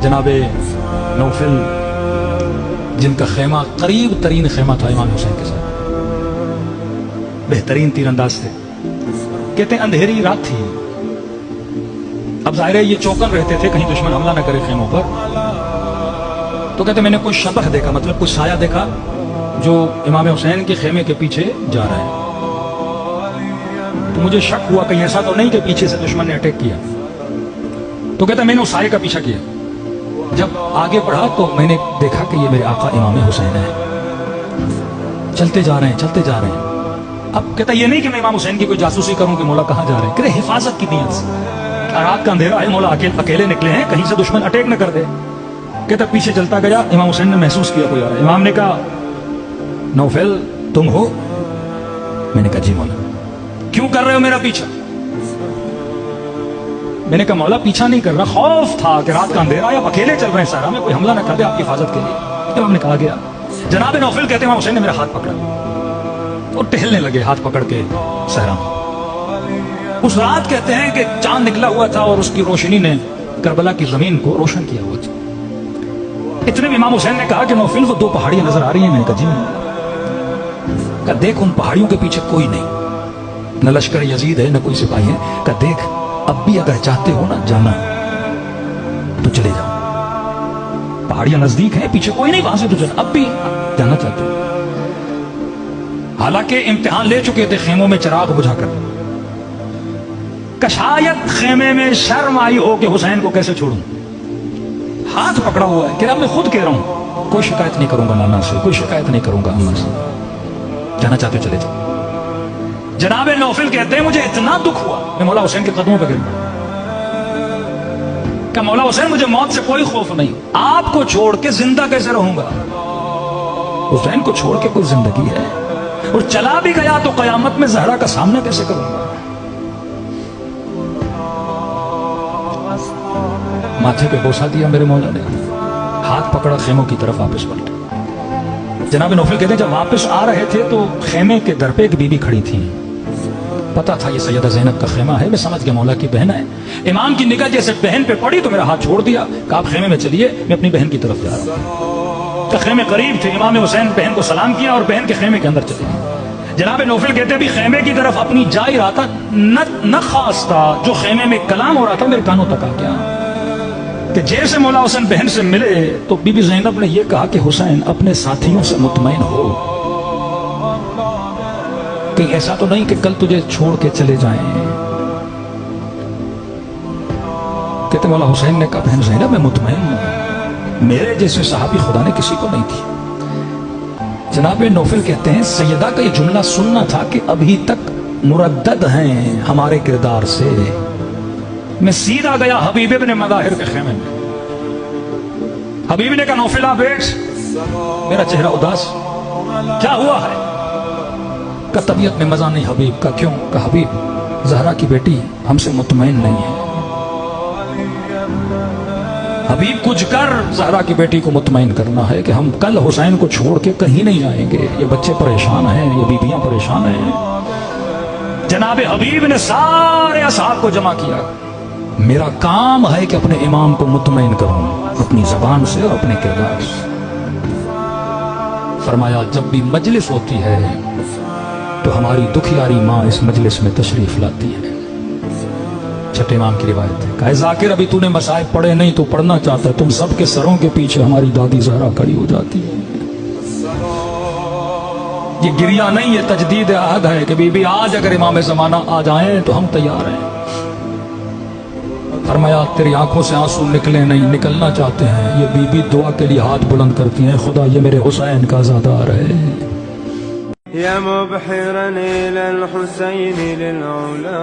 जनाब नौफल जिनका खेमा करीब तरीन खेमा था इमाम हुसैन के साथ, बेहतरीन तीरंदाज थे। कहते हैं अंधेरी रात थी, अब जाहिर है ये चौकन रहते थे कहीं दुश्मन हमला न करे खेमों पर। तो कहते मैंने कोई शबह देखा, मतलब कुछ साया देखा जो इमाम हुसैन के खेमे के पीछे जा रहा है। तो मुझे शक हुआ कहीं ऐसा तो नहीं कि पीछे से दुश्मन ने अटैक किया। तो कहता मैंने उस साये का पीछा किया। जब आगे बढ़ा तो मैंने देखा कि ये मेरे आका इमाम हुसैन है, चलते जा रहे हैं चलते जा रहे हैं। अब कहता ये नहीं कि मैं इमाम हुसैन की कोई जासूसी करूं कि मौला कहाँ जा रहे हैं, कहते हिफाजत की नीयत से, रात का अंधेरा है, मौला अकेले निकले हैं, कहीं से दुश्मन अटैक न कर दे। कहता पीछे चलता गया, इमाम हुसैन ने महसूस किया कोई आ रहा है। इमाम ने कहा नौफल तुम हो? मैंने कहा जी मौला। क्यों कर रहे हो मेरा पीछा? मैंने कहा मौला पीछा नहीं कर रहा, खौफ था कि रात का अंधेरा है, आप अकेले चल रहे हैं सहरा में, कोई हमला न कर दे आपकी हिफाजत के लिए। इमाम ने कहा गया। जनाब नौफल कहते हैं इमाम हुसैन ने मेरा हाथ पकड़ा और टहलने लगे हाथ पकड़ के सहरा में। उस रात कहते हैं कि चांद निकला हुआ था और उसकी रोशनी ने करबला की जमीन को रोशन किया हुआ था। इतने में इमाम हुसैन ने कहा कि नौफल वो दो पहाड़ियां नजर आ रही हैं। मैंने कहा जी। कहा देख उन पहाड़ियों के पीछे कोई नहीं, न लश्कर यजीद है न कोई सिपाही है। कहा देख अब भी अगर चाहते हो ना जाना तो चले जाओ, पहाड़ियां नजदीक हैं, पीछे कोई नहीं, वहां से तो चल, अब भी जाना चाहते हो। हालांकि इम्तिहान ले चुके थे खेमों में चिराग बुझाकर। शायद खेमे में शर्म आई हो कि हुसैन को कैसे छोड़ूं, हाथ पकड़ा हुआ है कि अब मैं खुद कह रहा हूं कोई शिकायत नहीं करूंगा नाना से, कोई शिकायत नहीं करूंगा अम्मा से, जाना चाहते चले जाओ। जनाब नौफल कहते हैं मुझे इतना दुख हुआ, मैं मौला हुसैन के कदमों पर गिर पड़ा। क्या मौला हुसैन मुझे मौत से कोई खौफ नहीं, आपको छोड़ के जिंदा कैसे रहूंगा? हुसैन को छोड़ के कोई जिंदगी है, और चला भी गया तो कयामत में जहरा का सामना कैसे करूंगा? माथे पे बोसा दिया मेरे मौला ने, हाथ पकड़ा, खेमों की तरफ वापस पलटा। जनाब नौफल कहते हैं जब वापस आ रहे थे तो खेमे के दर पे एक बीबी खड़ी थी। पता था ये सैयदा ज़ैनब का खेमा है, मैं समझ गया मौला की बहन है। इमाम की निगाह जैसे बहन पे पड़ी तो मेरा हाथ छोड़ दिया, कहा आप खेमे में चलिए, मैं अपनी बहन की तरफ जा रहा हूं। तो खेमे करीब थे, इमाम हुसैन बहन को सलाम किया और बहन के खेमे के अंदर चले गए। जनाब नौफल कहते भी खेमे की तरफ अपनी जा ही रहा था, न खास था जो खेमे में कलाम हो रहा था मेरे कानों तक आ गया कि जैसे मौला हुसैन बहन से मिले तो बीबी ज़ैनब ने यह कहा कि हुसैन अपने साथियों से मुतमईन हो, कहीं ऐसा तो नहीं कि कल तुझे छोड़ के चले जाएं। कहते मौला हुसैन ने कहा बहन ज़ैनब मैं मुतमईन हूं, मेरे जैसे सहाबी खुदा ने किसी को नहीं दी। जनाब नौफल कहते हैं सैयदा का ये जुमला सुनना था कि अभी तक मुरद्दद हैं हमारे किरदार से। मैं सीधा गया हबीब इब्न मज़ाहिर के खेमे में। हबीब ने कहा नौफल आप बैठ। मेरा चेहरा उदास, क्या हुआ है? का तबीयत में मजा नहीं हबीब का। क्यों? का हबीब ज़हरा की बेटी हमसे मुतमईन नहीं है। हबीब कुछ कर, ज़हरा की बेटी को मुतमईन करना है कि हम कल हुसैन को छोड़ के कहीं नहीं जाएंगे, ये बच्चे परेशान हैं, ये बीबियां परेशान हैं। जनाब हबीब ने सारे असहाब को जमा किया, मेरा काम है कि अपने इमाम को मुतमईन करूं अपनी जबान से और अपने किरदार से। फरमाया जब भी मजलिस होती है तो हमारी दुखियारी माँ इस मजलिस में तशरीफ लाती है। छठे इमाम की रिवायत है, कहा जाकिर अभी तूने मसाइब पढ़े नहीं तो पढ़ना चाहता है, तुम सबके सरों के पीछे हमारी दादी ज़हरा खड़ी हो जाती है। ये गिरिया नहीं, ये तजदीद अहद है कि बीबी आज अगर इमाम ज़माना आ जाए तो हम तैयार हैं। फरमाया तेरी आंखों से आंसू निकले नहीं, निकलना चाहते हैं। ये बीबी दुआ के लिए हाथ बुलंद करती हैं, खुदा ये मेरे हुसैन का ज़ादार है। या मुबहिरन इलल हुसैन लिल औला